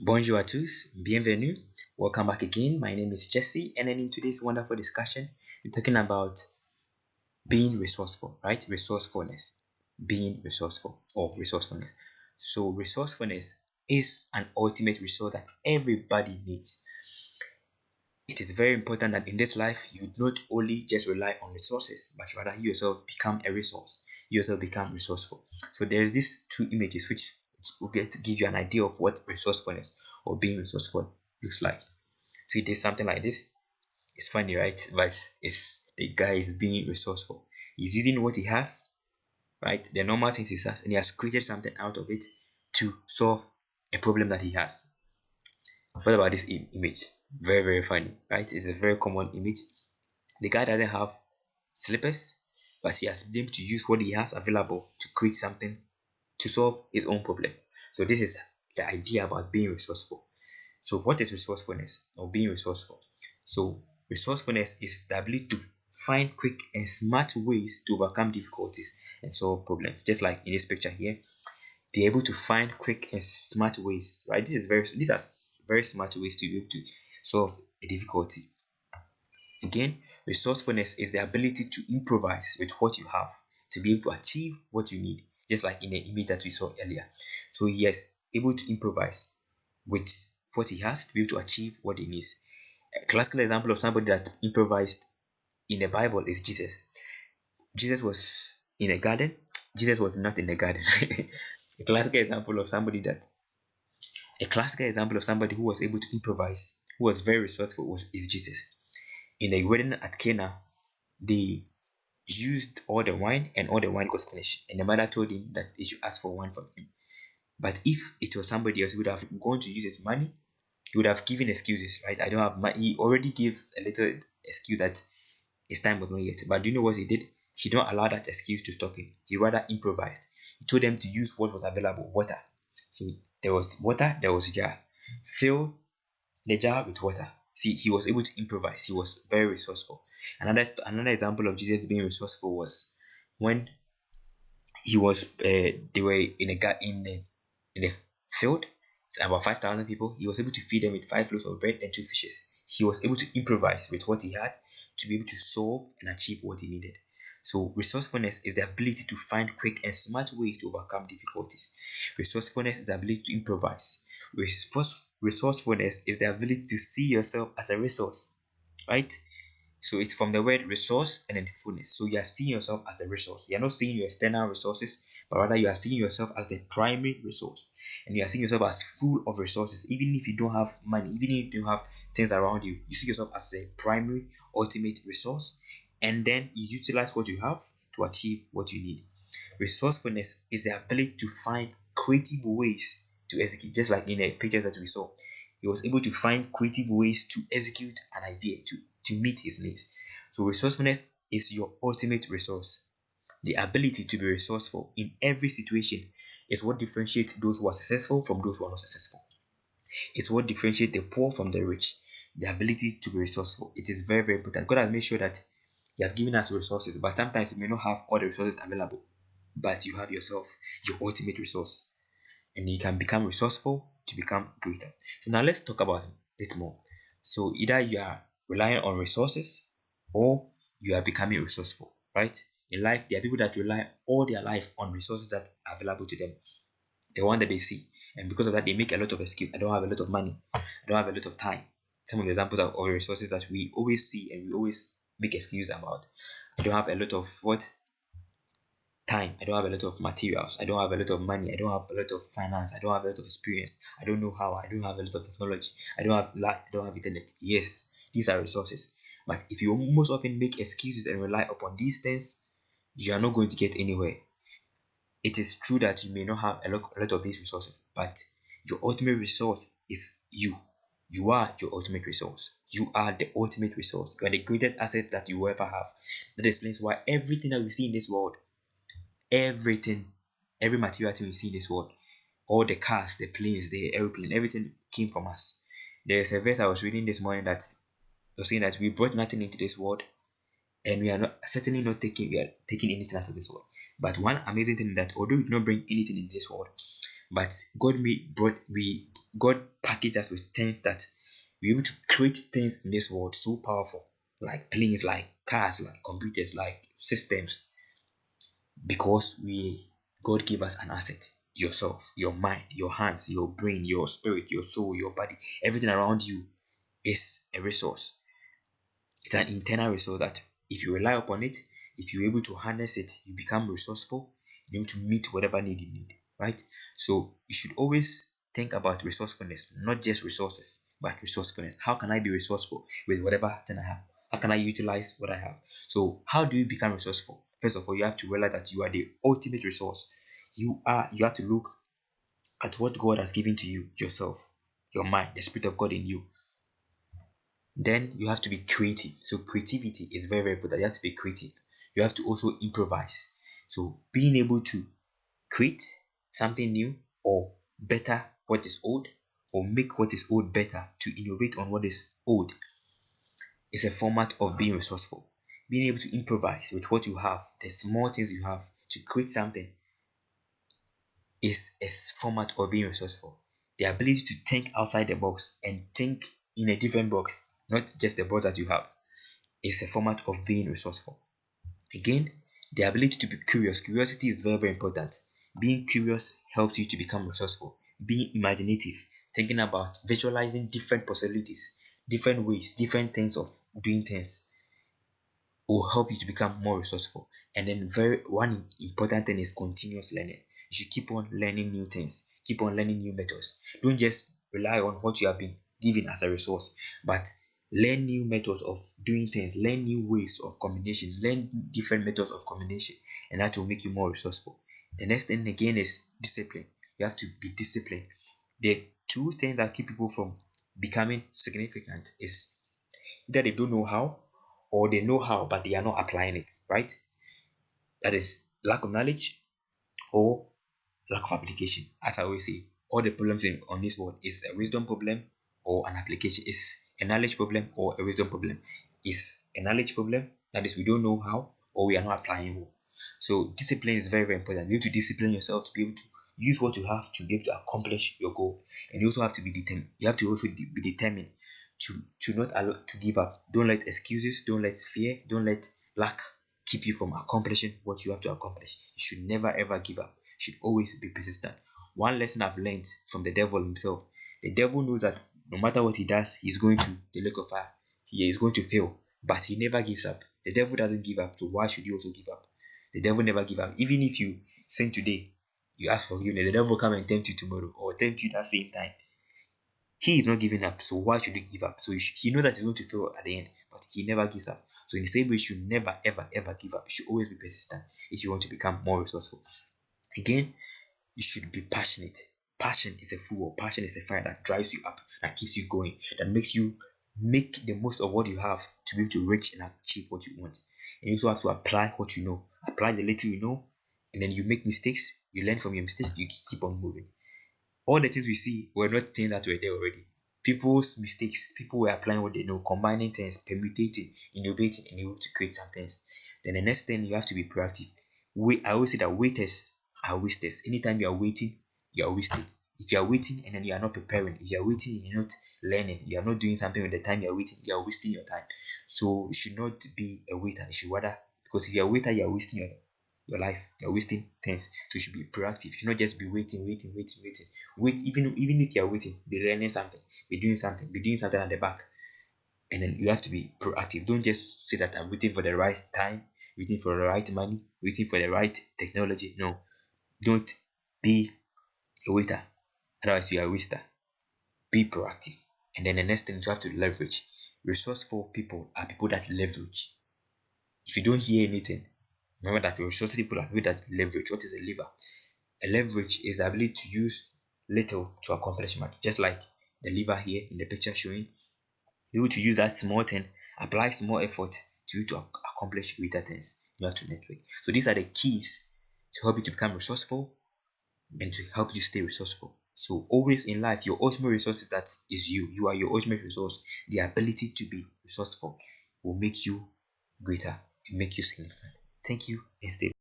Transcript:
Bonjour à tous, bienvenue. Welcome back again. My name is Jesse, and then in today's wonderful discussion, we're talking about being resourceful, right? Resourcefulness, being resourceful or resourcefulness. So, resourcefulness is an ultimate resource that everybody needs. It is very important that in this life, you not only just rely on resources, but rather you yourself become a resource. You yourself become resourceful. So, there's these two images which will get to give you an idea of what resourcefulness or being resourceful looks like. See, there's something like this. It's funny, right? But it's the guy is being resourceful. He's using what he has, right? The normal things he has, and he has created something out of it to solve a problem that he has. What about this image? Very, very funny, right? It's a very common image. The guy doesn't have slippers, but he has been able to use what he has available to create something to solve his own problem. So this is the idea about being resourceful. So what is resourcefulness or being resourceful? So resourcefulness is the ability to find quick and smart ways to overcome difficulties and solve problems. Just like in this picture here, they're able to find quick and smart ways, right? These are very smart ways to be able to solve a difficulty. Again, resourcefulness is the ability to improvise with what you have to be able to achieve what you need, just like in the image that we saw earlier. So he is able to improvise with what he has to be able to achieve what he needs. A classical example of somebody that improvised in the Bible is Jesus. Jesus was in a garden. Jesus was not in the garden. A classical example of somebody who was able to improvise, who was very resourceful, is Jesus. In the wedding at Cana, they used all the wine and all the wine got finished, and the mother told him that he should ask for wine from him. But if it was somebody else who would have gone to use his money, he would have given excuses, right? I don't have money. He already gave a little excuse that his time was not yet. But do you know what he did? He don't allow that excuse to stop him. He rather improvised. He told them to use what was available, water. So there was water, there was a jar. Fill the jar with water. See, he was able to improvise. He was very resourceful. Another example of Jesus being resourceful was when he was they were in a field, about 5,000 people. He was able to feed them with 5 loaves of bread and 2 fishes. He was able to improvise with what he had to be able to solve and achieve what he needed. So resourcefulness is the ability to find quick and smart ways to overcome difficulties. Resourcefulness is the ability to improvise. Resourcefulness is the ability to see yourself as a resource, right? So it's from the word resource and then fullness. So you are seeing yourself as the resource. You are not seeing your external resources, but rather you are seeing yourself as the primary resource. And you are seeing yourself as full of resources. Even if you don't have money, even if you don't have things around you, you see yourself as the primary, ultimate resource. And then you utilize what you have to achieve what you need. Resourcefulness is the ability to find creative ways to execute, just like in the pictures that we saw. He was able to find creative ways to execute an idea to meet his needs. So resourcefulness is your ultimate resource. The ability to be resourceful in every situation is what differentiates those who are successful from those who are not successful. It's what differentiates the poor from the rich. The ability to be resourceful. It is very, very important. God has made sure that He has given us resources, but sometimes you may not have all the resources available, but you have yourself, your ultimate resource, and you can become resourceful to become greater. So now let's talk about it more. So either you are relying on resources or you are becoming resourceful, right? In life, there are people that rely all their life on resources that are available to them, the one that they see, and because of that, they make a lot of excuses. I don't have a lot of money. I don't have a lot of time. Some of the examples of resources that we always see and we always make excuses about. I don't have a lot of time. I don't have a lot of materials. I don't have a lot of money. I don't have a lot of finance. I don't have a lot of experience. I don't know how. I don't have a lot of technology. I don't have light. I don't have internet. Yes, these are resources. But if you most often make excuses and rely upon these things, you are not going to get anywhere. It is true that you may not have a lot of these resources, but your ultimate resource is you. You are your ultimate resource. You are the ultimate resource. You are the greatest asset that you will ever have. That explains why everything that we see in this world, every material thing we see in this world, all the cars, the planes, the airplane, everything came from us. There's a verse I was reading this morning that was saying that we brought nothing into this world, and we are certainly not taking anything out of this world. But one amazing thing is that although we do not bring anything in this world, but God packaged us with things that we're able to create things in this world so powerful, like planes, like cars, like computers, like systems, because God gave us an asset. Yourself, your mind, your hands, your brain, your spirit, your soul, your body, everything around you is a resource. It's an internal resource that if you rely upon it, if you're able to harness it, you become resourceful, you're able to meet whatever need you need, right? So you should always think about resourcefulness, not just resources, but resourcefulness. How can I be resourceful with whatever thing I have? How can I utilize what I have? So how do you become resourceful? First of all, you have to realize that you are the ultimate resource. You have to look at what God has given to you, yourself, your mind, the spirit of God in you. Then you have to be creative. So creativity is very, very important. You have to be creative. You have to also improvise. So being able to create something new or better what is old, or make what is old better, to innovate on what is old, is a format of being resourceful. Being able to improvise with what you have, the small things you have, to create something, is a format of being resourceful. The ability to think outside the box and think in a different box, not just the box that you have, is a format of being resourceful. Again, the ability to be curious. Curiosity is very, very important. Being curious helps you to become resourceful. Being imaginative, thinking about visualizing different possibilities, different ways, different things of doing things, will help you to become more resourceful. And then one important thing is continuous learning. You should keep on learning new things, keep on learning new methods. Don't just rely on what you have been given as a resource, but learn new methods of doing things, learn new ways of combination, learn different methods of combination, and that will make you more resourceful. The next thing again is discipline. You have to be disciplined. The two things that keep people from becoming significant is either they don't know how, or they know how but they are not applying it, right? That is lack of knowledge or lack of application. As I always say, all the problems on this world is a wisdom problem or an application. Is a knowledge problem or a wisdom problem. Is a knowledge problem, that is we don't know how, or we are not applying well. So discipline is very, very important. You need to discipline yourself to be able to use what you have to be able to accomplish your goal. And you also have to be determined. You have to also be determined to not allow to give up. Don't let excuses, don't let fear, don't let lack keep you from accomplishing what you have to accomplish. You should never ever give up. You should always be persistent. One lesson I've learned from the devil himself: the devil knows that no matter what he does, he's going to the lake of fire. He is going to fail, but he never gives up. The devil doesn't give up, so why should you also give up? The devil never give up. Even if you sin today, you ask forgiveness, the devil will come and tempt you tomorrow, or tempt you that same time. He is not giving up, so why should you give up? So he knows that he's going to fail at the end, but he never gives up. So in the same way, you should never ever ever give up. You should always be persistent if you want to become more resourceful. Again, you should be passionate. Passion is a fuel. Passion is a fire that drives you up, that keeps you going, that makes you make the most of what you have to be able to reach and achieve what you want. And you also have to apply what you know. Apply the little you know, and then you make mistakes. You learn from your mistakes. You keep on moving. All the things we see were not things that were there already. People's mistakes, people were applying what they know, combining things, permutating, innovating, and able to create something. Then the next thing, you have to be proactive. I always say that waiters are wasters. Anytime you are waiting, you are wasting. If you are waiting and then you are not preparing, if you are waiting and you're not learning, you are not doing something with the time you are waiting, you are wasting your time. So you should not be a waiter. You should rather, because if you are a waiter, you are wasting your life. You're wasting things. So you should be proactive. You should not just be waiting. Wait, even if you're waiting, be learning something, be doing something at the back. And then you have to be proactive. Don't just say that I'm waiting for the right time, waiting for the right money, waiting for the right technology. No, don't be a waiter. Otherwise, you are a waster. Be proactive. And then the next thing, you have to leverage. Resourceful people are people that leverage. If you don't hear anything, remember that resourceful people are people that leverage. What is a lever? A leverage is the ability to use little to accomplish much. Just like the lever here in the picture showing, you able to use that small thing, apply small effort to you to accomplish greater things. You have to network. So these are the keys to help you to become resourceful and to help you stay resourceful. So always in life, your ultimate resource is you. You are your ultimate resource. The ability to be resourceful will make you greater and make you significant. Thank you and stay.